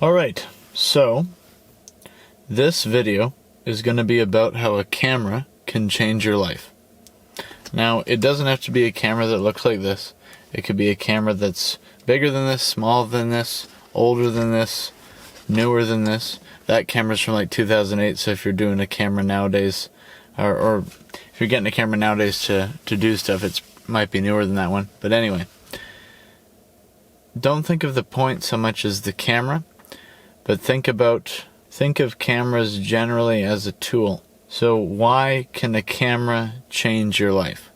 Alright, so this video is going to be about how a camera can change your life. Now, it doesn't have to be a camera that looks like this. It could be a camera that's bigger than this, smaller than this, older than this, newer than this. That camera's from like 2008, so if you're doing a camera nowadays, or if you're getting a camera nowadays to do stuff, it might be newer than that one. But anyway, don't think of the point so much as the camera, but think of cameras generally as a tool. So why can a camera change your life?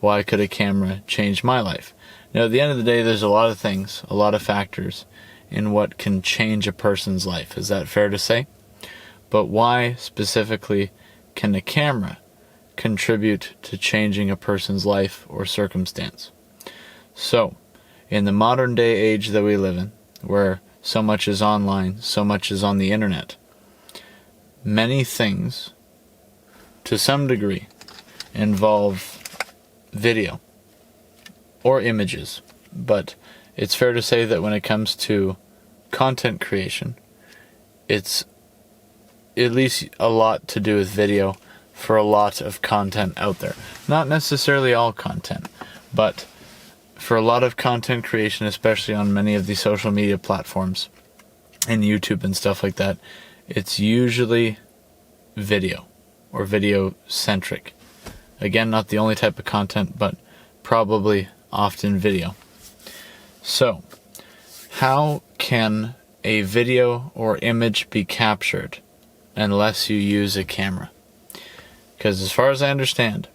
Why could a camera change my life? Now, at the end of the day, there's a lot of things, a lot of factors in what can change a person's life. Is that fair to say? But why specifically can a camera contribute to changing a person's life or circumstance? So, in the modern day age that we live in, where so much is online, so much is on the internet, many things, to some degree, involve video or images. But it's fair to say that when it comes to content creation, it's at least a lot to do with video for a lot of content out there. Not necessarily all content, but for a lot of content creation, especially on many of the social media platforms and YouTube and stuff like that, it's usually video or video centric. Again, not the only type of content, but probably often video. So, how can a video or image be captured unless you use a camera? Because as far as I understand,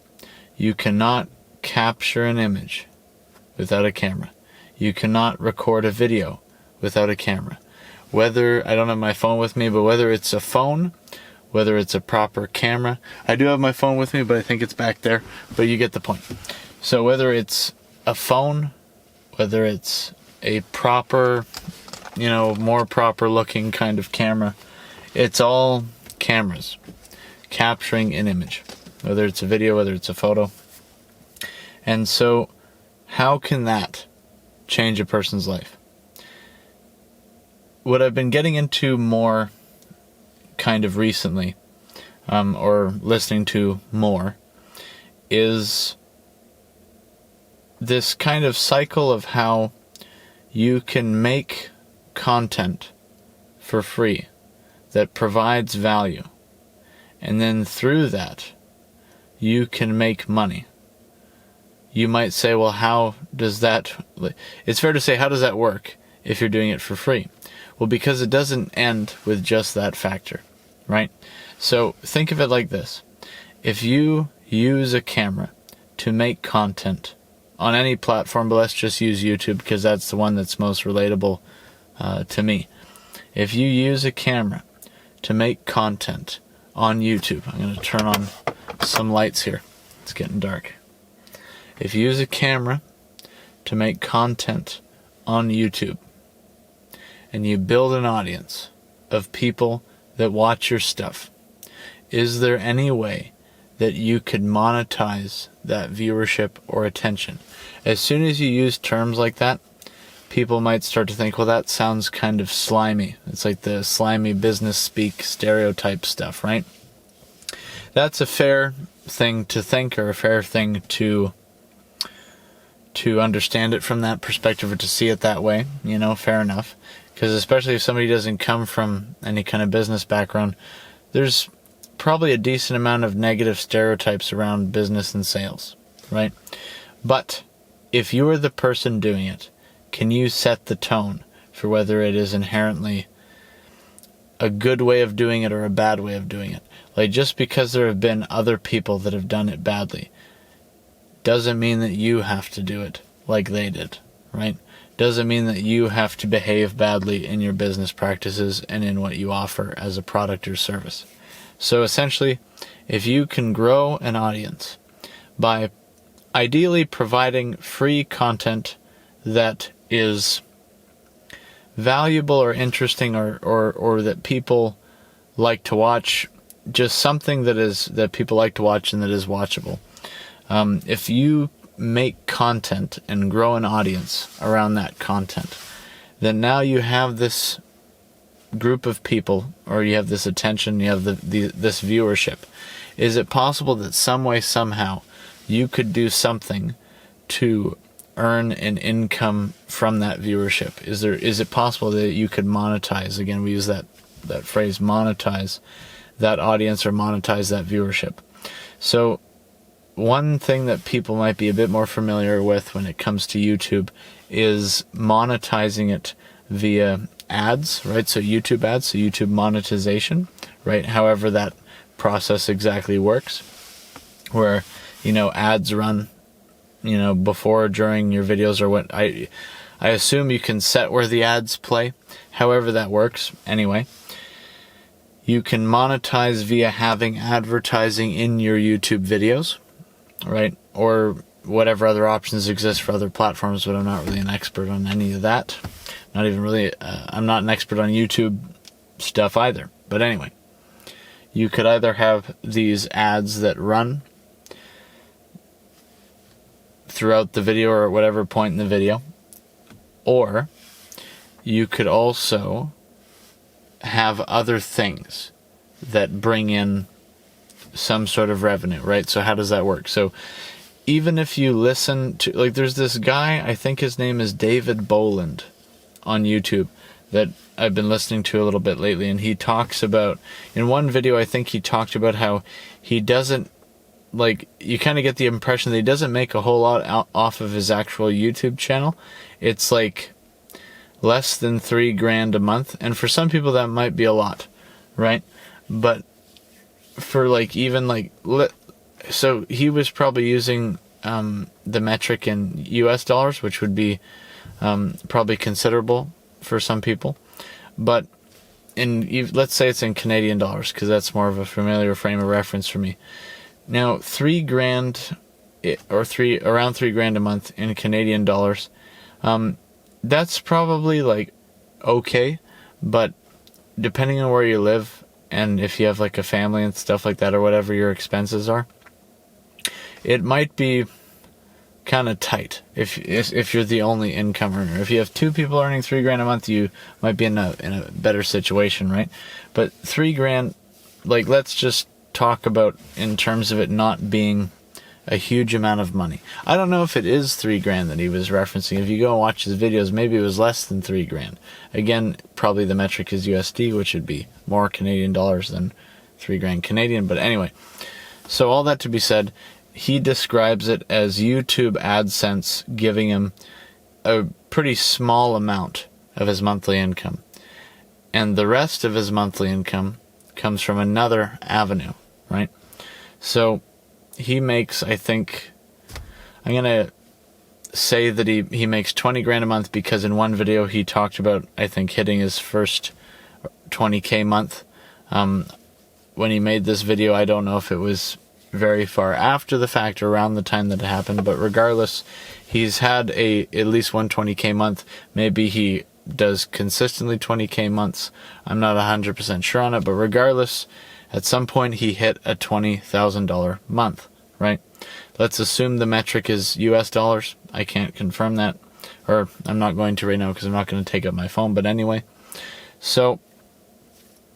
you cannot capture an image without a camera. You cannot record a video without a camera. Whether, I don't have my phone with me, but whether it's a phone, whether it's a proper camera. I do have my phone with me, but I think it's back there, but you get the point. So whether it's a phone, whether it's a proper, more proper looking kind of camera, it's all cameras capturing an image, whether it's a video, whether it's a photo. And so how can that change a person's life? What I've been getting into more kind of recently, or listening to more, is this kind of cycle of how you can make content for free that provides value, and then through that you can make money. You might say, well, how does that... It's fair to say, how does that work if you're doing it for free? Well, because it doesn't end with just that factor, right? So think of it like this. If you use a camera to make content on any platform, but let's just use YouTube because that's the one that's most relatable to me. If you use a camera to make content on YouTube, I'm going to turn on some lights here. It's getting dark. If you use a camera to make content on YouTube, and you build an audience of people that watch your stuff, is there any way that you could monetize that viewership or attention? As soon as you use terms like that, people might start to think, well, that sounds kind of slimy. It's like the slimy business speak stereotype stuff, right? That's a fair thing to think, or a fair thing to understand it from that perspective, or to see it that way, fair enough. Because especially if somebody doesn't come from any kind of business background, there's probably a decent amount of negative stereotypes around business and sales, right? But if you are the person doing it, can you set the tone for whether it is inherently a good way of doing it or a bad way of doing it? Like, just because there have been other people that have done it badly doesn't mean that you have to do it like they did, right? Doesn't mean that you have to behave badly in your business practices and in what you offer as a product or service. So essentially, if you can grow an audience by ideally providing free content that is valuable or interesting, or that people like to watch, just something that people like to watch and that is watchable. If you make content and grow an audience around that content, then now you have this group of people, or you have this attention, you have this viewership. Is it possible that some way, somehow, you could do something to earn an income from that viewership? Is it possible that you could monetize? Again, we use that phrase, monetize that audience or monetize that viewership. So one thing that people might be a bit more familiar with when it comes to YouTube is monetizing it via ads, right? So YouTube ads, so YouTube monetization, right? However that process exactly works, where, ads run, before or during your videos, or what I assume you can set where the ads play, however that works. Anyway, you can monetize via having advertising in your YouTube videos, right? Or whatever other options exist for other platforms, but I'm not really an expert on any of that. I'm not an expert on YouTube stuff either. But anyway, you could either have these ads that run throughout the video or at whatever point in the video, or you could also have other things that bring in some sort of revenue, right? So how does that work? So even if you listen to, there's this guy, I think his name is David Boland on YouTube, that I've been listening to a little bit lately, and he talks about, in one video I think he talked about how he doesn't, you kind of get the impression that he doesn't make a whole lot off of his actual YouTube channel. It's less than $3,000 a month, and for some people that might be a lot, right? But for so he was probably using the metric in US dollars, which would be probably considerable for some people, but let's say it's in Canadian dollars, because that's more of a familiar frame of reference for me. Now, $3,000 or around $3,000 a month in Canadian dollars, that's probably okay, but depending on where you live and if you have a family and stuff like that, or whatever your expenses are, it might be kind of tight if you're the only income earner. If you have two people earning $3,000 a month, you might be in a better situation, right? But $3,000, let's just talk about in terms of it not being a huge amount of money. I don't know if it is $3,000 that he was referencing. If you go and watch his videos, maybe it was less than $3,000. Again, probably the metric is USD, which would be more Canadian dollars than $3,000 Canadian. But anyway, so all that to be said, he describes it as YouTube AdSense giving him a pretty small amount of his monthly income. And the rest of his monthly income comes from another avenue, right? So he makes, I think, I'm going to say that he makes $20,000 a month, because in one video he talked about, I think, hitting his first $20K month. When he made this video, I don't know if it was very far after the fact or around the time that it happened, but regardless, he's had at least one $20K month. Maybe he does consistently $20K months. I'm not 100% sure on it, but regardless, at some point he hit a $20,000 month, right? Let's assume the metric is US dollars. I can't confirm that, or I'm not going to right now because I'm not going to take up my phone, but anyway. So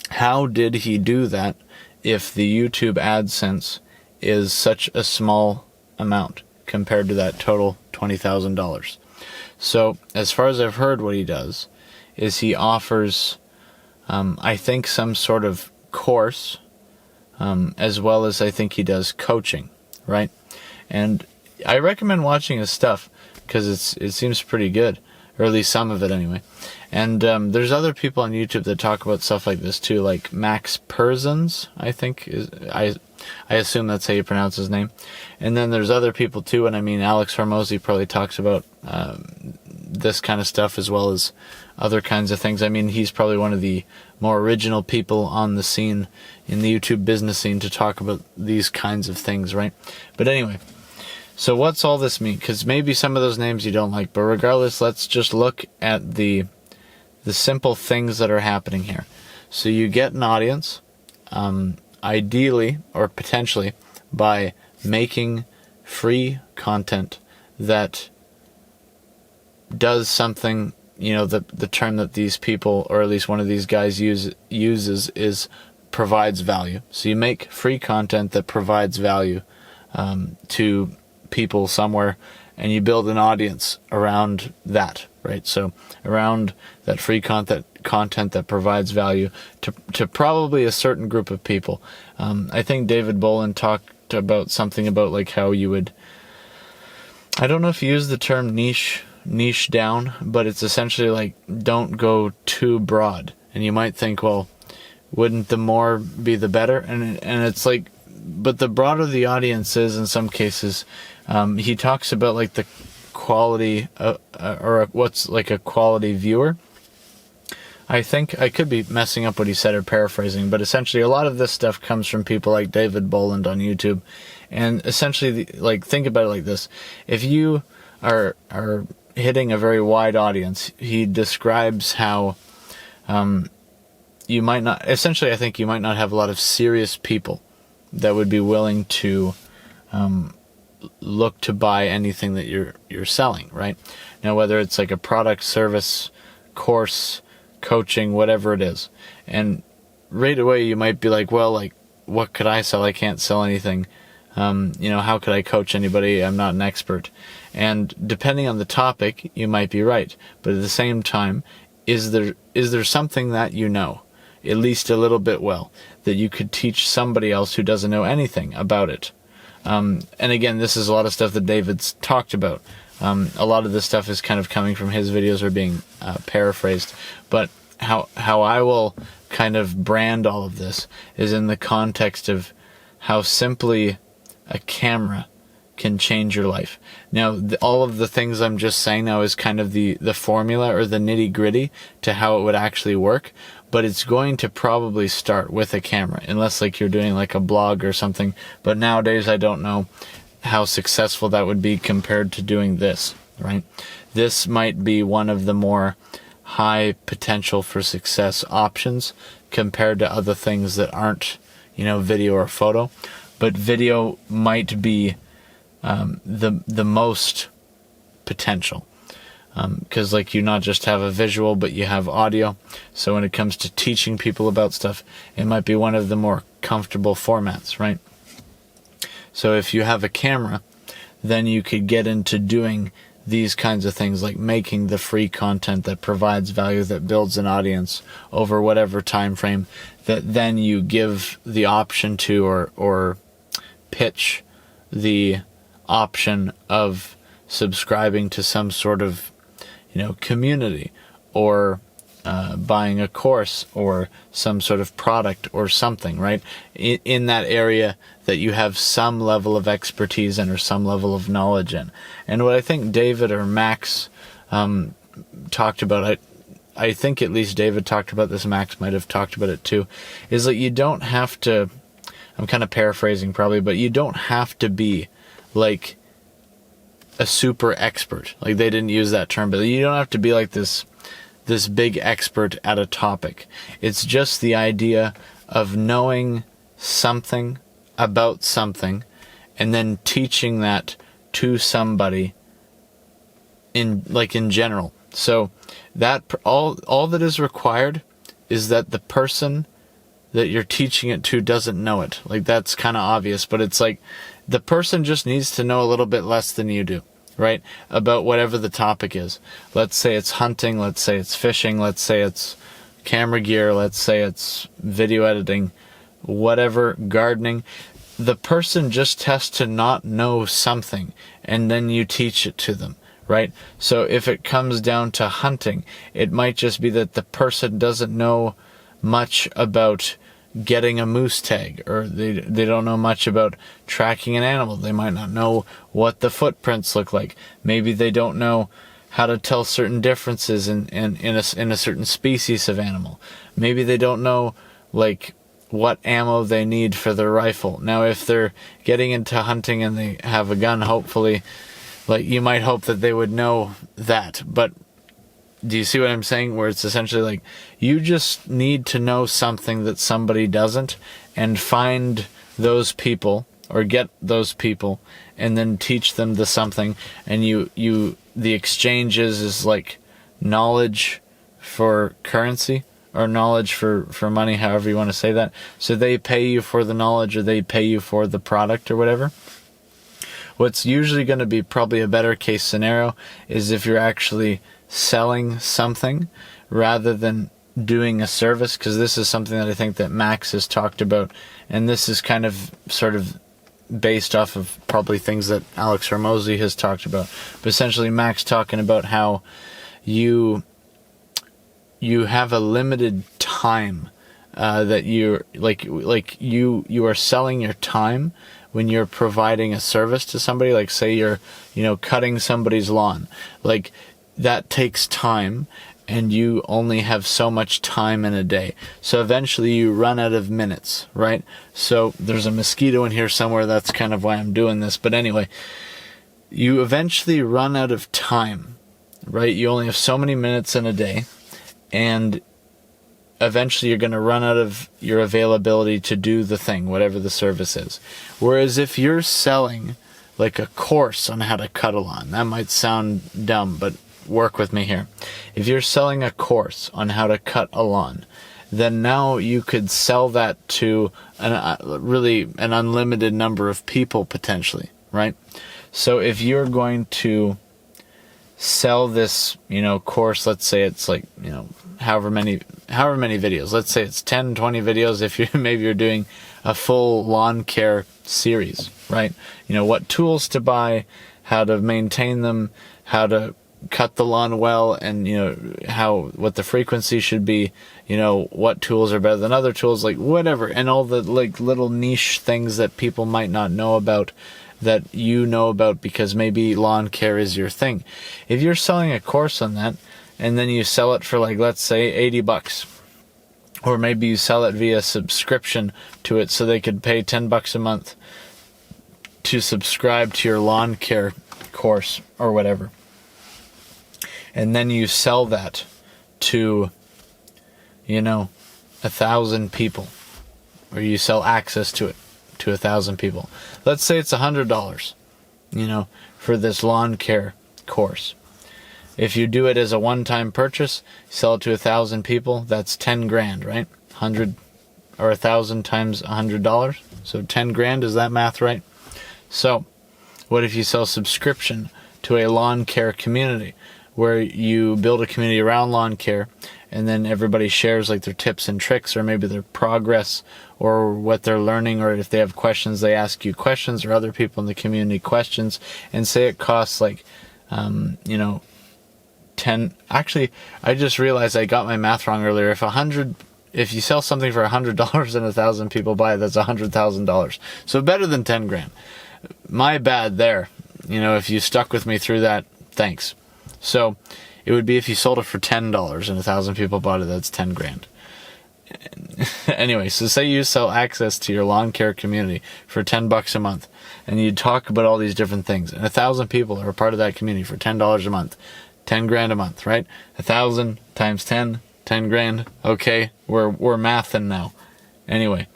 how did he do that if the YouTube AdSense is such a small amount compared to that total $20,000? So as far as I've heard, what he does is he offers, I think, some sort of course, as well as I think he does coaching, right? And I recommend watching his stuff because it seems pretty good, or at least some of it anyway. And there's other people on YouTube that talk about stuff like this too, like Max Perzons, I think I assume that's how you pronounce his name. And then there's other people too, and I mean Alex Hormozi probably talks about this kind of stuff as well as other kinds of things. I mean, he's probably one of the more original people on the scene, in the YouTube business scene, to talk about these kinds of things, right? But anyway, so what's all this mean? Because maybe some of those names you don't like, but regardless, let's just look at the simple things that are happening here. So you get an audience, ideally or potentially by making free content that does something the term that these people, or at least one of these guys uses is provides value. So you make free content that provides value to people somewhere, and you build an audience around that, right? So around that free content that provides value to probably a certain group of people. I think David Boland talked about something about like how you would, I don't know if you use the term niche down, but it's essentially like don't go too broad. And you might think, well, wouldn't the more be the better? And it's like, but the broader the audience is in some cases, he talks about like the quality or what's like a quality viewer. I think I could be messing up what he said or paraphrasing, but essentially a lot of this stuff comes from people like David Boland on YouTube. And essentially, like, think about it like this. If you are hitting a very wide audience, he describes how you might not, essentially I think you might not have a lot of serious people that would be willing to look to buy anything that you're selling, right? Now, whether it's like a product, service, course, coaching, whatever it is. And right away you might be like, well, like, what could I sell? I can't sell anything. How could I coach anybody? I'm not an expert. And depending on the topic, you might be right. But at the same time, is there something that you know, at least a little bit well, that you could teach somebody else who doesn't know anything about it? And again, this is a lot of stuff that David's talked about. A lot of this stuff is kind of coming from his videos or being paraphrased. But how I will kind of brand all of this is in the context of how simply a camera can change your life. Now, all of the things I'm just saying now is kind of the formula or the nitty-gritty to how it would actually work. But it's going to probably start with a camera, unless like you're doing like a blog or something. But nowadays, I don't know how successful that would be compared to doing this, right? This might be one of the more high potential for success options compared to other things that aren't, video or photo. But video might be the most potential. Because like you not just have a visual, but you have audio. So when it comes to teaching people about stuff, it might be one of the more comfortable formats, right? So if you have a camera, then you could get into doing these kinds of things, like making the free content that provides value, that builds an audience over whatever time frame, that then you give the option to or pitch the option of subscribing to some sort of community, or buying a course or some sort of product or something, right? In that area that you have some level of expertise in or some level of knowledge in. And what I think David or Max talked about, I think at least David talked about this, Max might have talked about it too, is that you don't have to, I'm kind of paraphrasing probably, but you don't have to be like a super expert. Like, they didn't use that term, but you don't have to be like this big expert at a topic. It's just the idea of knowing something about something and then teaching that to somebody in general. So that all that is required is that the person that you're teaching it to doesn't know it. Like, that's kind of obvious, but it's like the person just needs to know a little bit less than you do, right? About whatever the topic is. Let's say it's hunting, let's say it's fishing, let's say it's camera gear, let's say it's video editing, whatever, gardening. The person just has to not know something, and then you teach it to them, right? So if it comes down to hunting, it might just be that the person doesn't know much about getting a moose tag, or they don't know much about tracking an animal. They might not know what the footprints look like. Maybe they don't know how to tell certain differences in a certain species of animal. Maybe they don't know like what ammo they need for their rifle. Now, if they're getting into hunting and they have a gun, hopefully, like, you might hope that they would know that. But do you see what I'm saying? Where it's essentially like, you just need to know something that somebody doesn't, and find those people or get those people and then teach them the something. And the exchanges is like knowledge for currency, or knowledge for money, however you want to say that. So they pay you for the knowledge, or they pay you for the product or whatever. What's usually going to be probably a better case scenario is if you're actually selling something rather than doing a service, because this is something that I think that Max has talked about, and this is kind of sort of based off of probably things that Alex Hormozi has talked about. But essentially Max talking about how you have a limited time that you're you are selling your time when you're providing a service to somebody. Like say you're cutting somebody's lawn, like that takes time, and you only have so much time in a day. So eventually you run out of minutes, right? So there's a mosquito in here somewhere, that's kind of why I'm doing this. But anyway, you eventually run out of time, right? You only have so many minutes in a day, and eventually you're going to run out of your availability to do the thing, whatever the service is. Whereas if you're selling like a course on how to cut a lawn, that might sound dumb, but work with me here. If you're selling a course on how to cut a lawn, then now you could sell that to really an unlimited number of people potentially, right? So if you're going to sell this, course, let's say it's like, however many videos, let's say it's 10, 20 videos. If you're doing a full lawn care series, right? What tools to buy, how to maintain them, how to cut the lawn well, and what the frequency should be, what tools are better than other tools, like whatever, and all the like little niche things that people might not know about that you know about because maybe lawn care is your thing. If you're selling a course on that, and then you sell it for like, let's say $80, or maybe you sell it via subscription to it, so they could pay $10 a month to subscribe to your lawn care course or whatever. And then you sell that to, 1,000 people, or you sell access to it to 1,000 people. Let's say it's $100, for this lawn care course. If you do it as a one-time purchase, sell it to 1,000 people, that's 10 grand, right? 100 or 1,000 times $100. So 10 grand, is that math right? So what if you sell subscription to a lawn care community, where you build a community around lawn care, and then everybody shares like their tips and tricks, or maybe their progress, or what they're learning, or if they have questions, they ask you questions, or other people in the community questions, and say it costs like, 10, actually, I just realized I got my math wrong earlier. If you sell something for $100 and 1,000 people buy it, that's $100,000. So better than 10 grand. My bad there. If you stuck with me through that, thanks. So it would be if you sold it for $10 and 1,000 people bought it, that's 10 grand. Anyway, so say you sell access to your lawn care community for $10 a month, and you talk about all these different things, and 1,000 people are a part of that community for $10 a month, 10 grand a month, right? 1,000 times 10 grand. Okay, we're mathing now. Anyway,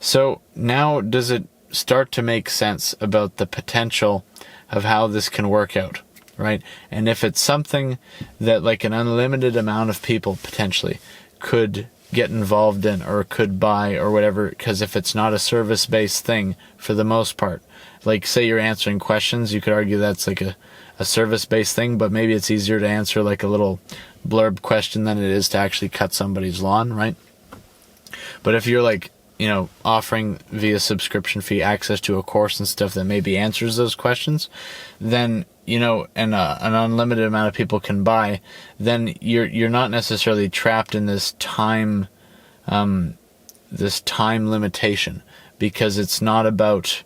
so now does it start to make sense about the potential of how this can work out, right? And if it's something that like an unlimited amount of people potentially could get involved in, or could buy, or whatever, because if it's not a service-based thing for the most part, like say you're answering questions, you could argue that's like a service-based thing, but maybe it's easier to answer like a little blurb question than it is to actually cut somebody's lawn, right? But if you're like, offering via subscription fee access to a course and stuff that maybe answers those questions, then, and an unlimited amount of people can buy, then you're not necessarily trapped in this time limitation, because it's not about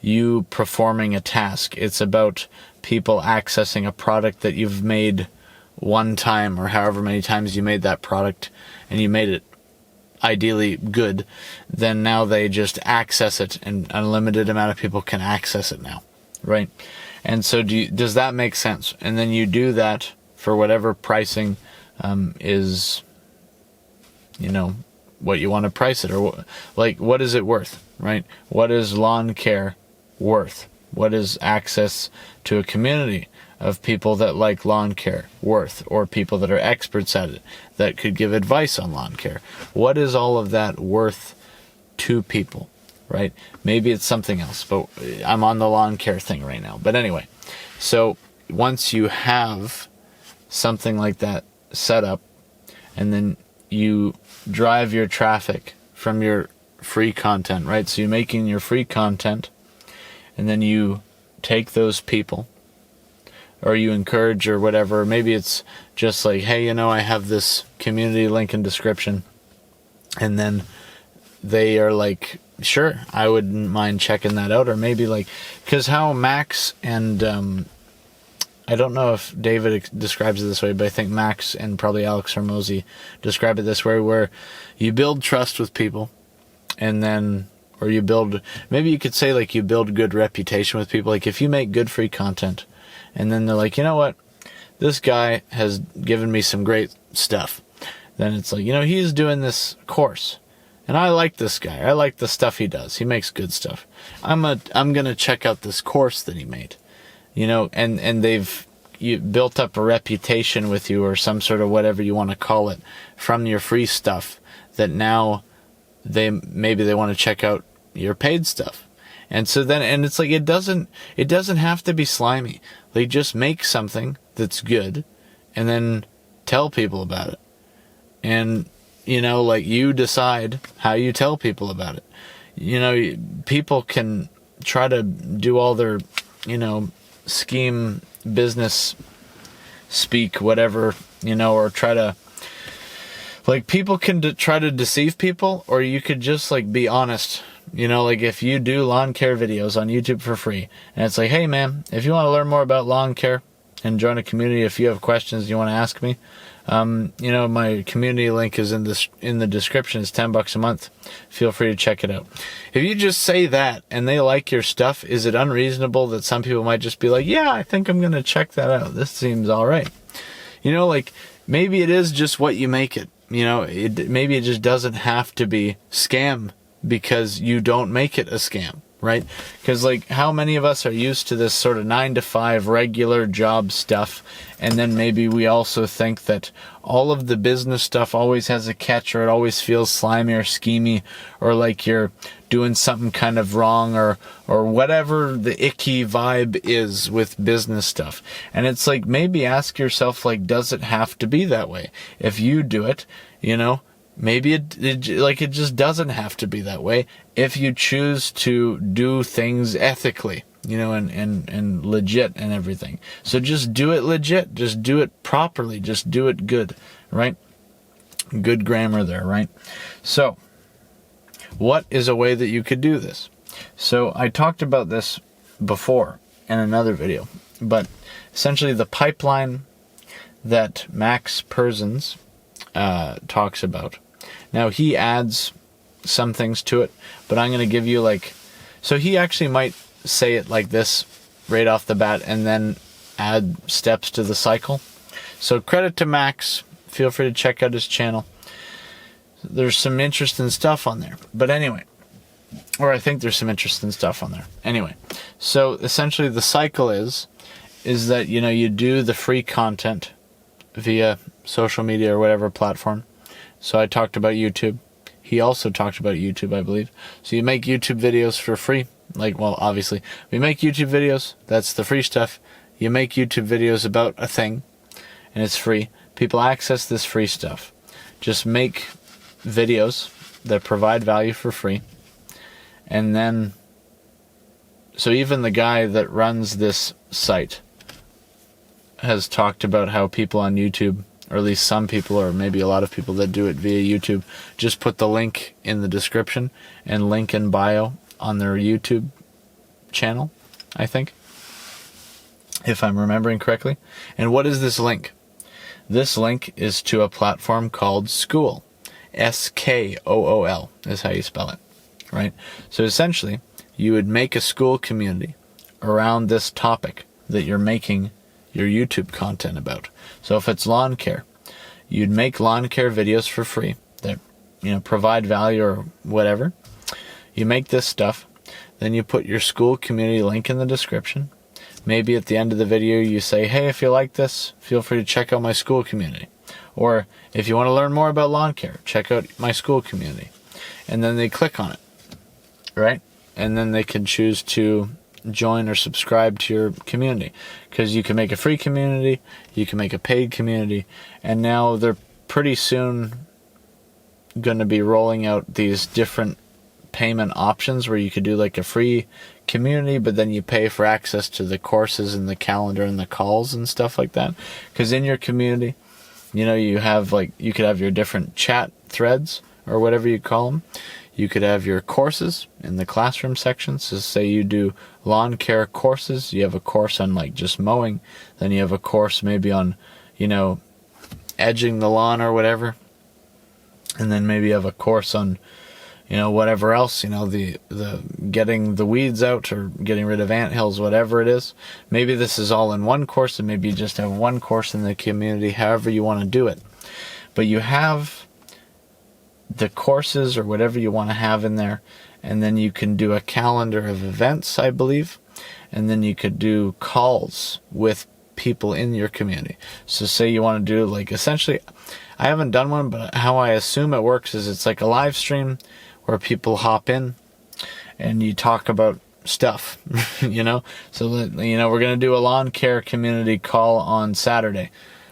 you performing a task. It's about people accessing a product that you've made one time, or however many times you made that product, and you made it ideally good, then now they just access it, and an unlimited amount of people can access it now, right? And so does that make sense? And then you do that for whatever pricing is, what you want to price it, or what is it worth, right? What is lawn care worth? What is access to a community of people that like lawn care worth, or people that are experts at it that could give advice on lawn care? What is all of that worth to people, right? Maybe it's something else, but I'm on the lawn care thing right now. But anyway, so once you have something like that set up, and then you drive your traffic from your free content, right? So you're making your free content, and then you take those people, or you encourage, or whatever. Maybe it's just like, hey, I have this community link in description, and then they are like, sure, I wouldn't mind checking that out. Or maybe like, because how Max and I don't know if David describes it this way, but I think Max and probably Alex Hormozi describe it this way, where you build trust with people, and then, or you build, maybe you could say like you build good reputation with people. Like if you make good free content, and then they're like, you know what, this guy has given me some great stuff. Then it's like, he's doing this course, and I like this guy. I like the stuff he does. He makes good stuff. I'm gonna check out this course that he made. And you built up a reputation with you, or some sort of whatever you want to call it, from your free stuff, that now maybe they want to check out your paid stuff. And so then, and it's like, it doesn't have to be slimy. Like, just make something that's good, and then tell people about it. And, like, you decide how you tell people about it. People can try to do all their, scheme, business speak, whatever, or try to, like, people can try to deceive people, or you could just, like, be honest. Like if you do lawn care videos on YouTube for free, and it's like, hey man, if you want to learn more about lawn care and join a community, if you have questions you want to ask me, my community link is in the description. It's $10 a month. Feel free to check it out. If you just say that and they like your stuff, is it unreasonable that some people might just be like, yeah, I think I'm going to check that out. This seems all right. Like maybe it is just what you make it. Maybe it just doesn't have to be scam because you don't make it a scam, right? Because like, how many of us are used to this sort of 9-to-5 regular job stuff, and then maybe we also think that all of the business stuff always has a catch, or it always feels slimy or schemy, or like you're doing something kind of wrong, or whatever the icky vibe is with business stuff. And it's like, maybe ask yourself, like, does it have to be that way? If you do it, maybe it just doesn't have to be that way if you choose to do things ethically, and legit and everything. So just do it legit. Just do it properly. Just do it good, right? Good grammar there, right? So, what is a way that you could do this? So I talked about this before in another video, but essentially the pipeline that Max Perzon talks about. Now he adds some things to it, but I'm going to give you so he actually might say it like this right off the bat and then add steps to the cycle. So credit to Max. Feel free to check out his channel. There's some interesting stuff on there. But anyway, or I think there's some interesting stuff on there. Anyway, so essentially the cycle is that, you do the free content via social media or whatever platform. So I talked about YouTube. He also talked about YouTube, I believe. So you make YouTube videos for free. Obviously, we make YouTube videos. That's the free stuff. You make YouTube videos about a thing, and it's free. People access this free stuff. Just make videos that provide value for free. And then, so even the guy that runs this site has talked about how people on YouTube, or at least some people, or maybe a lot of people that do it via YouTube, just put the link in the description and link in bio on their YouTube channel, I think, if I'm remembering correctly. And what is this link? This link is to a platform called Skool. Skool is how you spell it, right? So essentially, you would make a Skool community around this topic that you're making your YouTube content about. So if it's lawn care, you'd make lawn care videos for free that, provide value or whatever. You make this stuff, then you put your Skool community link in the description. maybe at the end of the video you say, hey, if you like this, feel free to check out my Skool Community. Or if you want to learn more about lawn care, check out my Skool Community. And then they click on it, right? And then they can choose to join or subscribe to your community, because you can make a free community, you can make a paid community, and now they're pretty soon going to be rolling out these different payment options where you could do like a free community, but then you pay for access to the courses and the calendar and the calls and stuff like that. Because in your community, you know, you could have your different chat threads or whatever you call them. You could have your courses in the classroom section. So say you do lawn care courses, you have a course on like just mowing, then you have a course maybe on, you know, edging the lawn or whatever. And then maybe you have a course on, you know, whatever else, you know, the getting the weeds out or getting rid of anthills, whatever it is. Maybe this is all in one course, and maybe you just have one course in the community, however you want to do it. But you have the courses or whatever you want to have in there, and then you can do a calendar of events, I believe, and then you could do calls with people in your community. So say you want to do like, essentially, I haven't done one, but how I assume it works is it's like a live stream where people hop in and you talk about stuff, you know? So, you know, we're going to do a lawn care community call on Saturday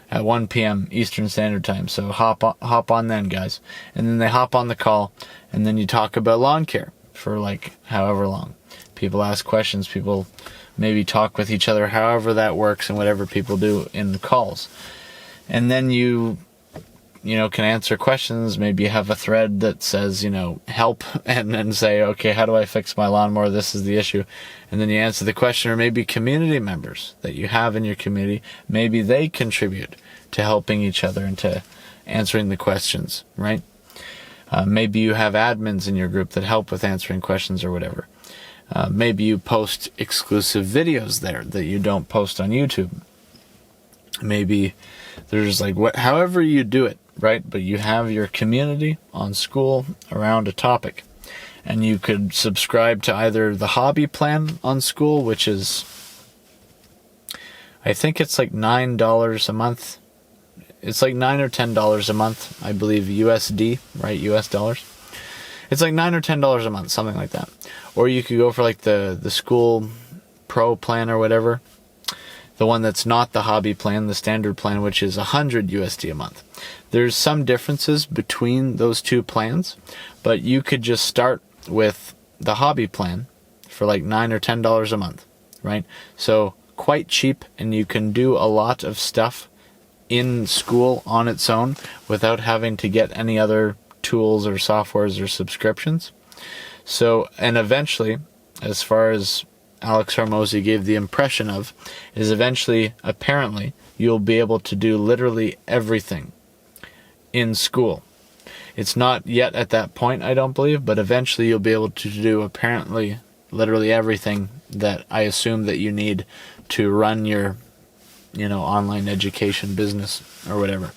at 1 p.m. Eastern Standard Time. So hop on then, guys. And then they hop on the call, and then you talk about lawn care for like however long. People ask questions, people maybe talk with each other, however that works, and whatever people do in the calls. And then you know, can answer questions. Maybe you have a thread that says, you know, help, and then say, okay, how do I fix my lawnmower? This is the issue. And then you answer the question. Or maybe community members that you have in your community, maybe they contribute to helping each other and to answering the questions, right? Maybe you have admins in your group that help with answering questions or whatever. Maybe you post exclusive videos there that you don't post on YouTube. Maybe there's like however you do it, right? But you have your community on Skool around a topic. And you could subscribe to either the hobby plan on Skool, which is, I think it's like $9 a month. It's like $9 or $10 a month, I believe, USD, right? US dollars. It's like $9 or $10 a month, something like that. Or you could go for like the Skool Pro plan or whatever. The one that's not the hobby plan, the standard plan, which is 100 USD a month. There's some differences between those two plans, but you could just start with the hobby plan for like $9 or $10 a month, right? So quite cheap, and you can do a lot of stuff in Skool on its own without having to get any other tools or softwares or subscriptions. So, and eventually, as far as Alex Hormozi gave the impression of, is eventually, apparently, you'll be able to do literally everything in Skool. It's not yet at that point, I don't believe, but eventually you'll be able to do apparently literally everything that I assume that you need to run your, you know, online education business or whatever.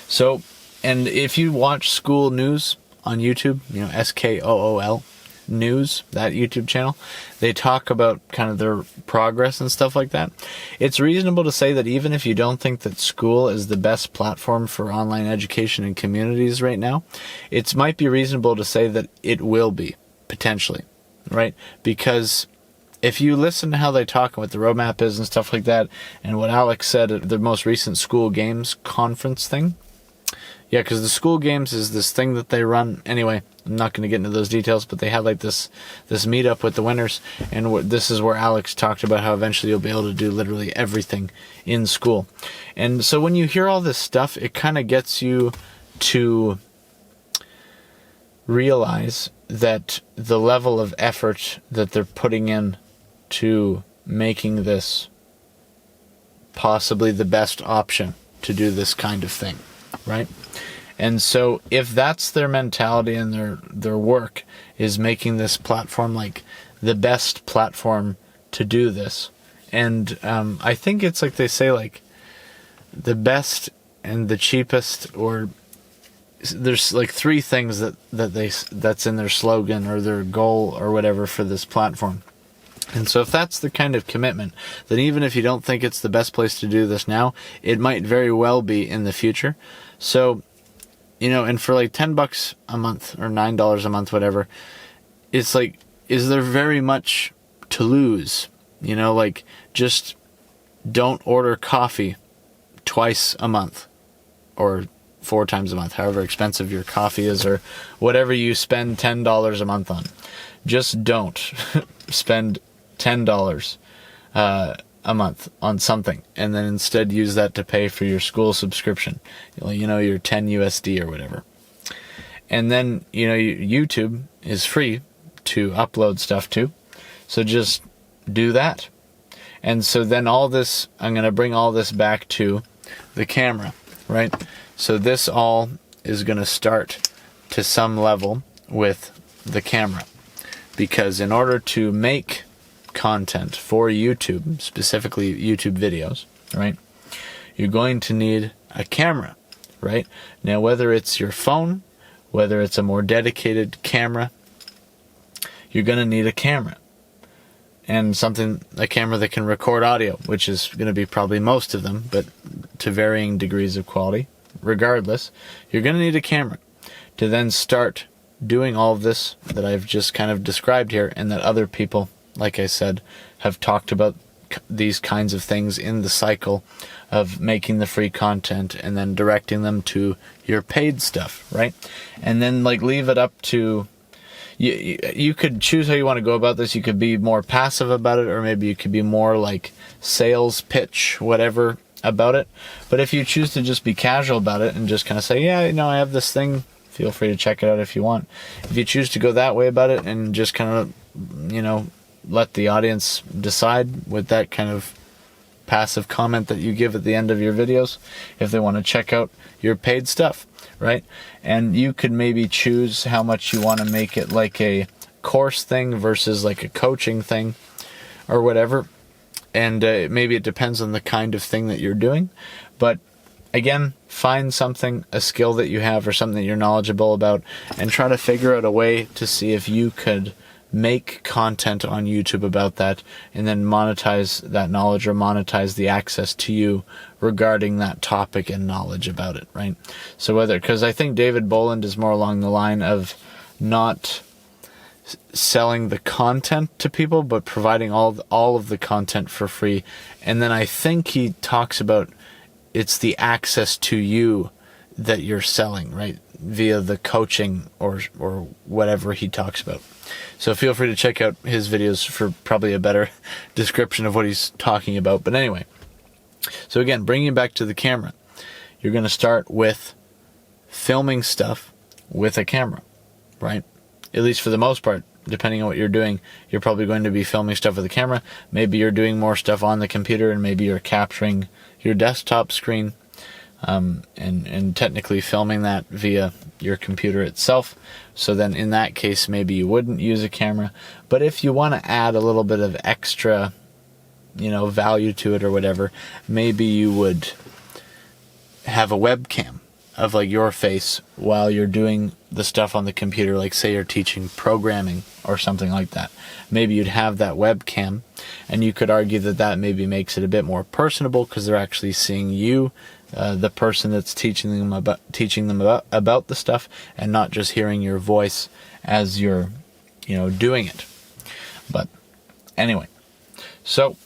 So, and if you watch Skool News on YouTube, you know, SKOOL News, that YouTube channel, they talk about kind of their progress and stuff like that. It's reasonable to say that even if you don't think that Skool is the best platform for online education and communities right now, it might be reasonable to say that it will be, potentially, right? Because if you listen to how they talk and what the roadmap is and stuff like that, and what Alex said at the most recent Skool Games conference thing, yeah, because the Skool Games is this thing that they run. Anyway, I'm not going to get into those details, but they had like this meetup with the winners, and this is where Alex talked about how eventually you'll be able to do literally everything in Skool. And so when you hear all this stuff, it kind of gets you to realize that the level of effort that they're putting in to making this possibly the best option to do this kind of thing, right? And so if that's their mentality and their work is making this platform like the best platform to do this, and I think it's like they say, like the best and the cheapest, or there's like three things that's in their slogan or their goal or whatever for this platform. And so if that's the kind of commitment, then even if you don't think it's the best place to do this now, it might very well be in the future. So, and for like $10 a month or $9 a month, whatever, it's like, is there very much to lose? Just don't order coffee twice a month or 4 times a month, however expensive your coffee is, or whatever you spend $10 a month on. Just don't spend $10 a month on something, and then instead use that to pay for your school subscription, your 10 USD or whatever. And then, YouTube is free to upload stuff to, so just do that. And so then I'm going to bring all this back to the camera, right? So this all is going to start to some level with the camera, because in order to make content for YouTube, specifically YouTube videos, right, you're going to need a camera, right? Now, whether it's your phone, whether it's a more dedicated camera, you're going to need a camera. And a camera that can record audio, which is going to be probably most of them, but to varying degrees of quality. Regardless, you're going to need a camera to then start doing all of this that I've just kind of described here, and that other people, like I said, have talked about these kinds of things in the cycle of making the free content and then directing them to your paid stuff, right? And then leave it up to you could choose how you want to go about this. You could be more passive about it, or maybe you could be more like sales pitch, whatever, about it. But if you choose to just be casual about it and just kind of say, yeah, I have this thing, feel free to check it out if you want. If you choose to go that way about it and just kind of, let the audience decide with that kind of passive comment that you give at the end of your videos, if they want to check out your paid stuff, right? And you could maybe choose how much you want to make it like a course thing versus like a coaching thing or whatever. And maybe it depends on the kind of thing that you're doing. But again, find something, a skill that you have or something that you're knowledgeable about, and try to figure out a way to see if you could make content on YouTube about that, and then monetize that knowledge or monetize the access to you regarding that topic and knowledge about it, right? So because I think David Boland is more along the line of not selling the content to people, but providing all of the content for free. And then I think he talks about it's the access to you that you're selling, right? Via the coaching or whatever he talks about. So feel free to check out his videos for probably a better description of what he's talking about. But anyway, so again, bringing it back to the camera, you're going to start with filming stuff with a camera, right? At least for the most part, depending on what you're doing, you're probably going to be filming stuff with a camera. Maybe you're doing more stuff on the computer, and maybe you're capturing your desktop screen and technically filming that via your computer itself. So then in that case, maybe you wouldn't use a camera. But if you want to add a little bit of extra, value to it or whatever, maybe you would have a webcam of like your face while you're doing the stuff on the computer, like say you're teaching programming or something like that. Maybe you'd have that webcam, and you could argue that maybe makes it a bit more personable because they're actually seeing you, the person that's teaching them about the stuff, and not just hearing your voice as you're doing it. But anyway, so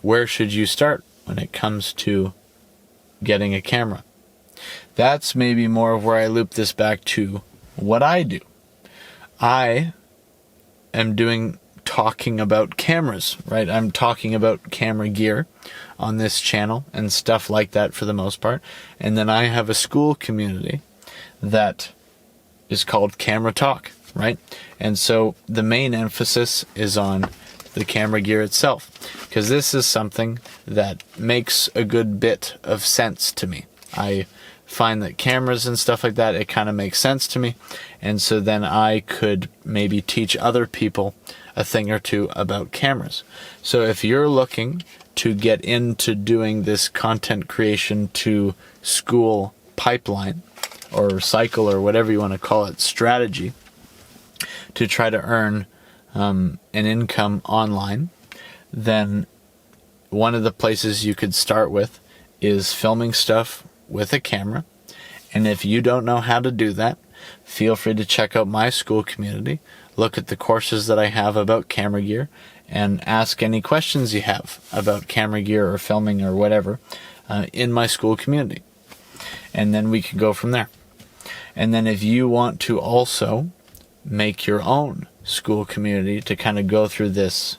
where should you start when it comes to getting a camera? That's maybe more of where I loop this back to what I do. I am talking about cameras, right? I'm talking about camera gear on this channel and stuff like that for the most part. And then I have a Skool Community that is called Camera Talk, right? And so the main emphasis is on the camera gear itself, because this is something that makes a good bit of sense to me. I find that cameras and stuff like that, it kind of makes sense to me. And so then I could maybe teach other people a thing or two about cameras. So if you're looking to get into doing this content creation to school pipeline or cycle or whatever you want to call it, strategy, to try to earn an income online, then one of the places you could start with is filming stuff with a camera. And if you don't know how to do that, feel free to check out my Skool Community, look at the courses that I have about camera gear, and ask any questions you have about camera gear or filming or whatever in my Skool Community. And then we can go from there. And then if you want to also make your own Skool Community to kind of go through this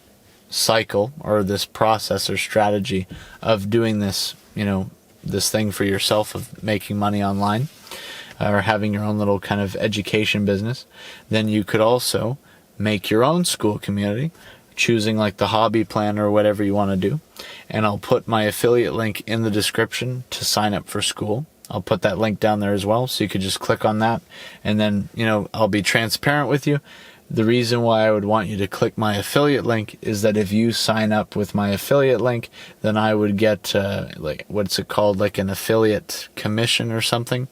cycle or this process or strategy of doing this, this thing for yourself of making money online or having your own little kind of education business, then you could also make your own Skool Community, choosing like the hobby plan or whatever you want to do. And I'll put my affiliate link in the description to sign up for Skool. I'll put that link down there as well, so you could just click on that. And then, I'll be transparent with you. The reason why I would want you to click my affiliate link is that if you sign up with my affiliate link, then I would get, what's it called? Like an affiliate commission or something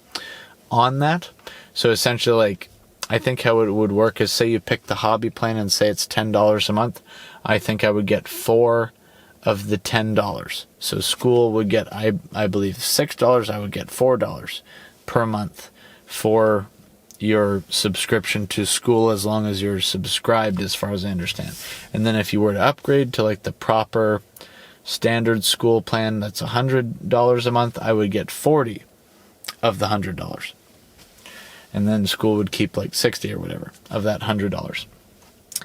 on that. So essentially, I think how it would work is, say you pick the hobby plan and say it's $10 a month. I think I would get 4 of the $10. So Skool would get, I believe, $6. I would get $4 per month for your subscription to Skool, as long as you're subscribed, as far as I understand. And then if you were to upgrade to like the proper standard Skool plan, that's $100 a month, I would get 40 of the $100. And then Skool would keep like 60 or whatever of that $100,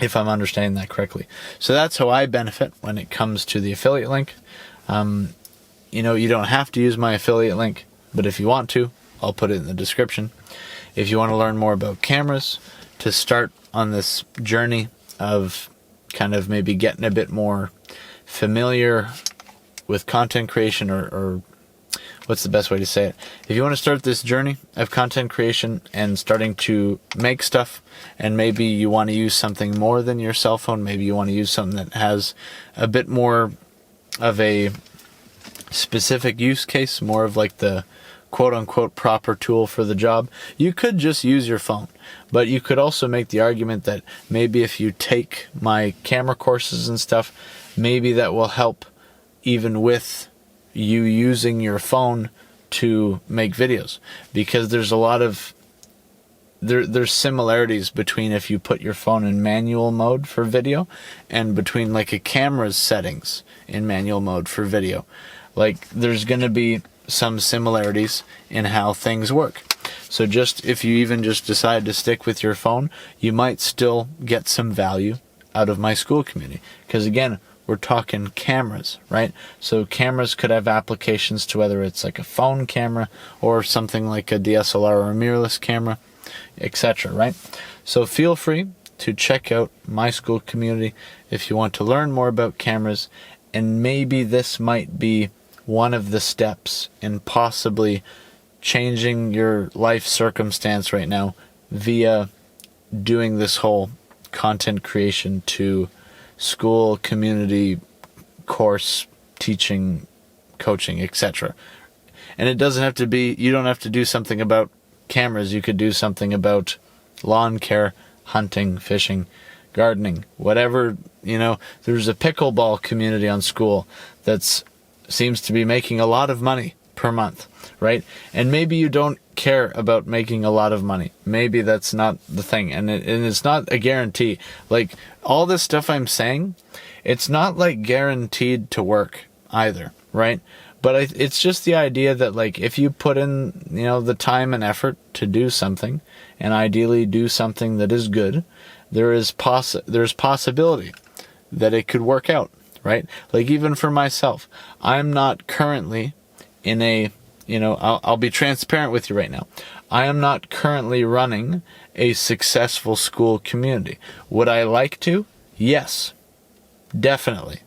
if I'm understanding that correctly. So that's how I benefit when it comes to the affiliate link. You don't have to use my affiliate link, but if you want to, I'll put it in the description. If you want to learn more about cameras, to start on this journey of kind of maybe getting a bit more familiar with content creation, or what's the best way to say it? If you want to start this journey of content creation and starting to make stuff, and maybe you want to use something more than your cell phone, maybe you want to use something that has a bit more of a specific use case, more of like the quote-unquote proper tool for the job, you could just use your phone. But you could also make the argument that maybe if you take my camera courses and stuff, maybe that will help even with you using your phone to make videos, because there's a lot of there's similarities between if you put your phone in manual mode for video and between like a camera's settings in manual mode for video. Like there's going to be some similarities in how things work. So just if you even just decide to stick with your phone, you might still get some value out of my Skool Community, because again, we're talking cameras, right? So cameras could have applications to whether it's like a phone camera or something like a DSLR or a mirrorless camera, etc., right? So feel free to check out my Skool Community if you want to learn more about cameras, and maybe this might be one of the steps in possibly changing your life circumstance right now via doing this whole content creation to Skool Community course, teaching, coaching, etc. And it doesn't have to be, you don't have to do something about cameras. You could do something about lawn care, hunting, fishing, gardening, whatever. There's a pickleball community on Skool that's seems to be making a lot of money per month, right? And maybe you don't care about making a lot of money. Maybe that's not the thing, and it's not a guarantee. Like all this stuff I'm saying, it's not like guaranteed to work either, right? But it's just the idea that like if you put in the time and effort to do something, and ideally do something that is good, there's possibility that it could work out. Right? Like even for myself, I'm not currently in a, I'll be transparent with you right now. I am not currently running a successful Skool Community. Would I like to? Yes, definitely.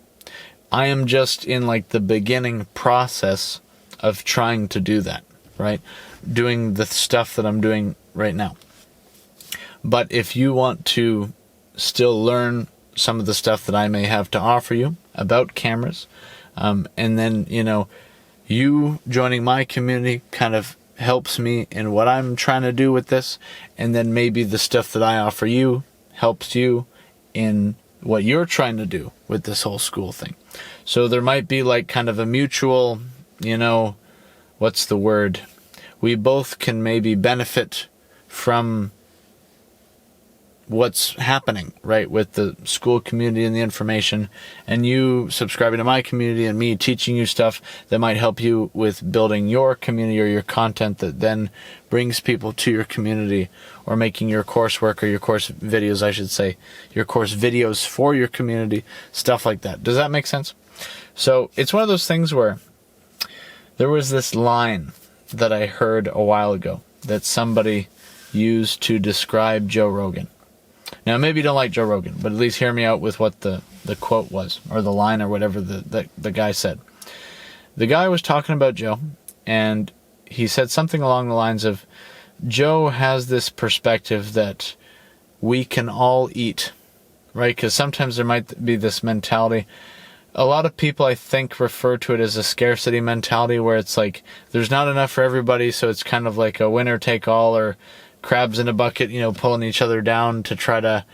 I am just in like the beginning process of trying to do that, right? Doing the stuff that I'm doing right now. But if you want to still learn some of the stuff that I may have to offer you about cameras, and then you joining my community kind of helps me in what I'm trying to do with this, and then maybe the stuff that I offer you helps you in what you're trying to do with this whole school thing. So there might be like kind of a mutual, what's the word? We both can maybe benefit from what's happening, right, with the school community and the information, and you subscribing to my community and me teaching you stuff that might help you with building your community or your content that then brings people to your community, or making your coursework or your course videos, I should say, your course videos for your community, stuff like that. Does that make sense? So it's one of those things where there was this line that I heard a while ago that somebody used to describe Joe Rogan. Now, maybe you don't like Joe Rogan, but at least hear me out with what the quote was, or the line, or whatever the guy said. The guy was talking about Joe, and he said something along the lines of, Joe has this perspective that we can all eat, right? Because sometimes there might be this mentality. A lot of people, I think, refer to it as a scarcity mentality, where it's like there's not enough for everybody, so it's kind of like a winner take all, or crabs in a bucket, pulling each other down to try to,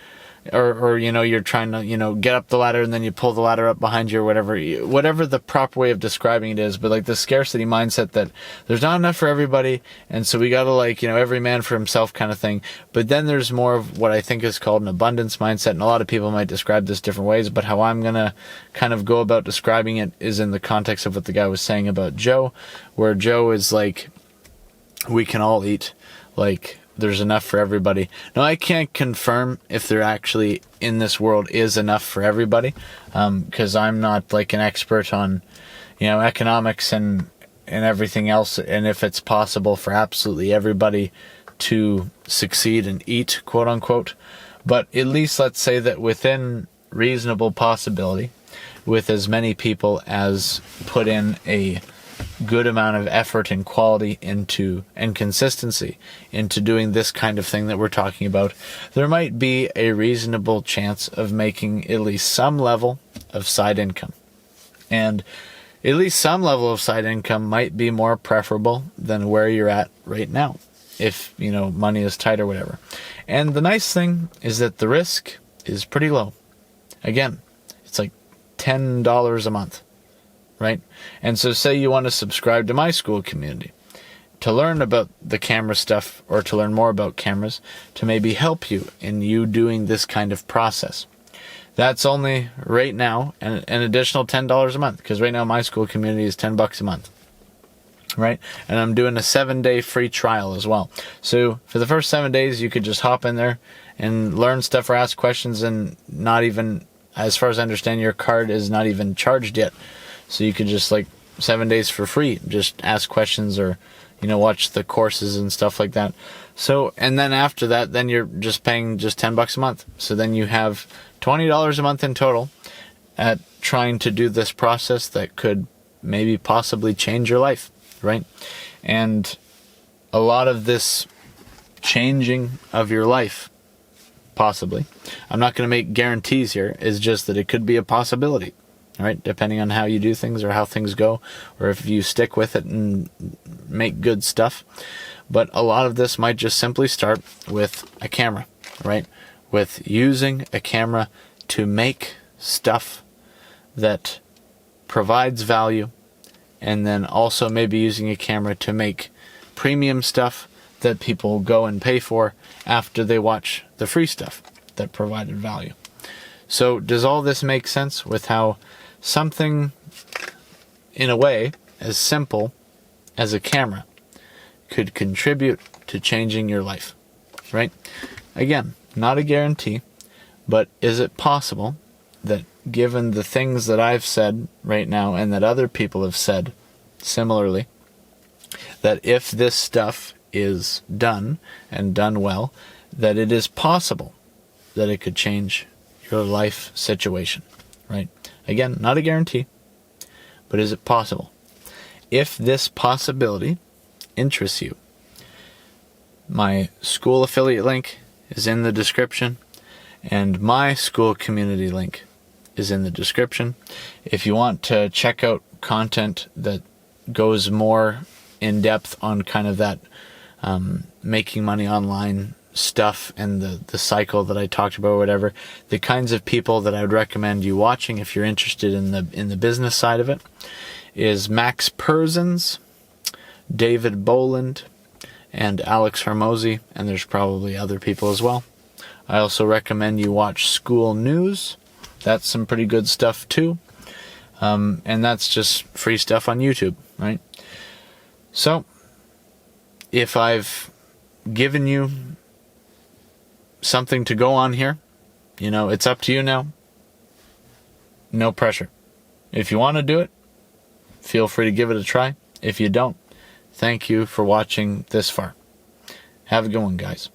or you're trying to, get up the ladder and then you pull the ladder up behind you, or whatever the proper way of describing it is. But like the scarcity mindset that there's not enough for everybody, and so we gotta every man for himself kind of thing. But then there's more of what I think is called an abundance mindset, and a lot of people might describe this different ways, but how I'm gonna kind of go about describing it is in the context of what the guy was saying about Joe, where Joe is like, we can all eat, like there's enough for everybody. Now, I can't confirm if there actually in this world is enough for everybody, because I'm not like an expert on, economics and everything else, and if it's possible for absolutely everybody to succeed and eat, quote unquote. But at least let's say that within reasonable possibility, with as many people as put in a good amount of effort and quality into and consistency into doing this kind of thing that we're talking about, there might be a reasonable chance of making at least some level of side income. And at least some level of side income might be more preferable than where you're at right now, if money is tight or whatever. And the nice thing is that the risk is pretty low. Again, it's like $10 a month. Right? And so say you want to subscribe to my Skool Community to learn about the camera stuff, or to learn more about cameras, to maybe help you in you doing this kind of process. That's only right now an additional $10 a month, because right now my Skool Community is $10 a month. Right? And I'm doing a 7-day free trial as well. So for the first 7 days, you could just hop in there and learn stuff or ask questions, and not even, as far as I understand, your card is not even charged yet. So you could just 7 days for free, just ask questions, or, watch the courses and stuff like that. So, and then after that, then you're just paying just $10 a month. So then you have $20 a month in total at trying to do this process that could maybe possibly change your life, right? And a lot of this changing of your life, possibly, I'm not going to make guarantees here, is just that it could be a possibility. Right, depending on how you do things or how things go, or if you stick with it and make good stuff. But a lot of this might just simply start with a camera, right? With using a camera to make stuff that provides value, and then also maybe using a camera to make premium stuff that people go and pay for after they watch the free stuff that provided value. So does all this make sense with how something, in a way, as simple as a camera could contribute to changing your life, right? Again, not a guarantee, but is it possible that, given the things that I've said right now and that other people have said similarly, that if this stuff is done and done well, that it is possible that it could change your life situation, right? Again, not a guarantee, but is it possible? If this possibility interests you, my Skool affiliate link is in the description, and my Skool Community link is in the description. If you want to check out content that goes more in depth on kind of that making money online stuff and the cycle that I talked about, or whatever, the kinds of people that I would recommend you watching if you're interested in the business side of it is Max Perzons, David Boland, and Alex Hormozi, and there's probably other people as well. I also recommend you watch Skool News. That's some pretty good stuff too. And that's just free stuff on YouTube, right? So, if I've given you something to go on here, it's up to you now. No pressure. If you want to do it, feel free to give it a try. If you don't, thank you for watching this far. Have a good one, guys.